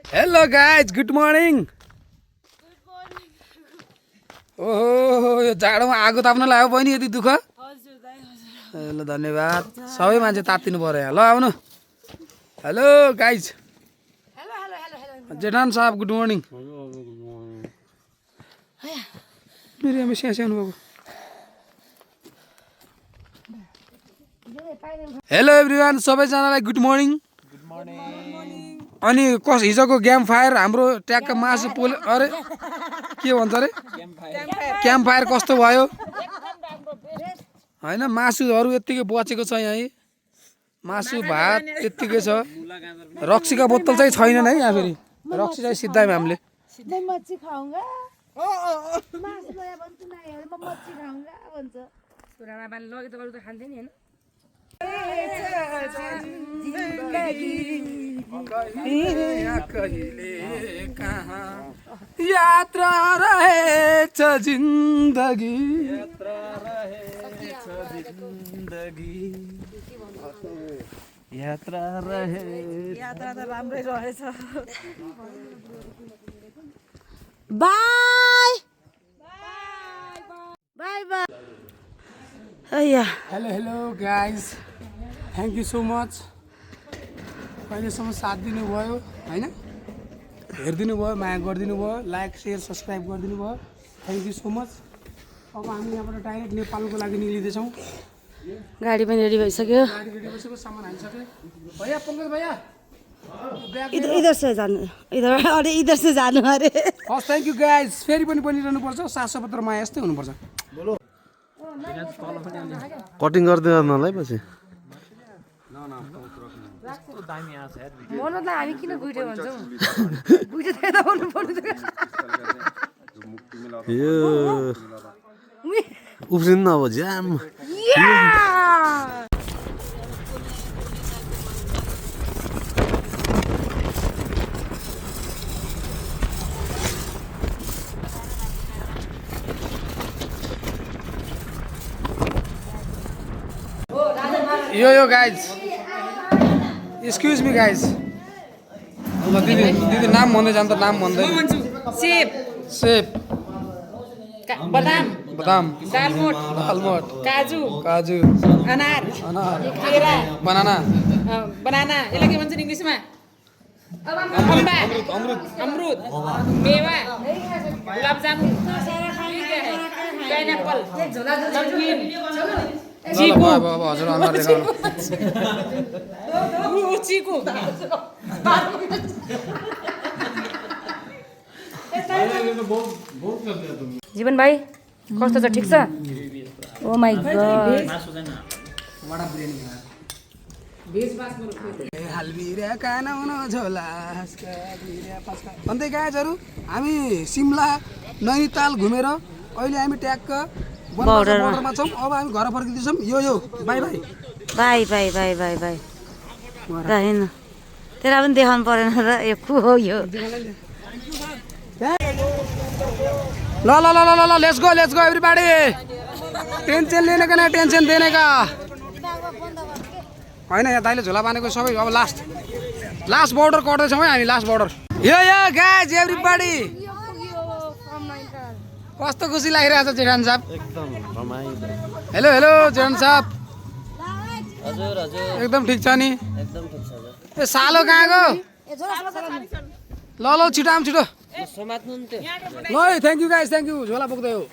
Hello guys, good morning. ओहो यो जाडोमा आगो ताप्न लाग्यो बहिनी यति दुःख ल धन्यवाद सबै मान्छे तात्तिनु पर्यो यहाँ ल आउनु हेलो गाइज जेठान साहब गुड मर्निङ मेरो यहाँ स्याउ स्याउनु भएको हेलो एभ्रिवान सबैजनालाई गुड मर्निङ अनि कस हिजोको गेम फायर हाम्रो ट्यागका मासु पोल अरे के भन्छ अरे क्याम्प फायर कस्तो भयो हैन मासुहरू यतिकै बचेको छ यहाँ मासु भात यतिकै छ रक्सीका बोतल चाहिँ छैनन् है यहाँ फेरि रक्सी चाहिँ सिधाइमा हामीले मैं मच्छी खाऊंगा मासु गया भन्छु न हेर म मच्छी खाऊंगा भन्छ पुराना बान लगे त अरु त खान्थे नि हैन कहिले कहाँ यात्रा रहेछ जिन्दगी यात्रा त राम्रै रहेछ बाय बाय बाय अय्या hello guys thank you so much अहिलेसम्म साथ दिनुभयो होइन हेरिदिनु भयो माया गरिदिनु भयो लाइक सेयर सब्सक्राइब गरिदिनु भयो थ्याङ्क यू सो मच अब हामी यहाँबाट डाइरेक्ट नेपालको लागि निक्लिँदैछौँ गाडी पनि रेडी भइसक्यो गाडी रेडी भइसक्यो सामान हालिसक्यो भैया पङ्कज भैया इधर से जानु इधर से जानु अरे हस् थ्याङ्क यू गाइज फेरि पनि बनिरहनुपर्छ सासपत्र माया यस्तै हुनुपर्छ कटिङ गर्दैनलाई पछि मनोजलाई हामी किन गुइटे भन्छौँ गुइटे त भन्नु पर्छ यो उफ्रिनु न अब ज्याम यो गाइज एक्सक्युज मी गाइज दिदी दिदी नाम भन्दै जान्छ नाम भन्दै सेब सेब बदाम बदाम दालमोट दालमोट काजु काजु अनार अनार केरा बनाना बनाना यसलाई के भन्छ इङ्ग्लिसमा अम्बा अमरुद मेवा गुलाब जामुन पाइनएप्पल नमकीन चीकू हजुर अनुहार देखाउनु चीकू जीवन भाइ कस्तो छ ठिक छ ओ माय गॉड हालबिरा कानाउन झोला अन्त गाइजहरू हामी सिमला नैनीताल घुमेर अहिले हामी ट्याक्क बोर्डरमा छौँ अब हामी घर फर्किँदैछौँ यो by by by by by by by होइन तेरा पनि देखाउनु परेन र यो को हो यो ल ल ल ल ल लेट्स गो एभ्रीबॉडी टेन्सन लेने का नहीं टेन्सन देने का होइन यहाँ दाइले झोला बाँधेको सबै अब लास्ट बोर्डर कट्दैछौँ है हामी लास्ट बोर्डर यो गाइज एभ्रीबॉडी कस्तो खुसी लागिरहेछ जेठान साहब हेलो जेठान साहब हजुर हजुर एकदम ठिक छ नि एकदम ठिक छ हजुर ए सालो कहाँ गयो ल छिटो आम छिटो समात्नु नि त्यो ल thank you guys thank you झोला बोक्दै हो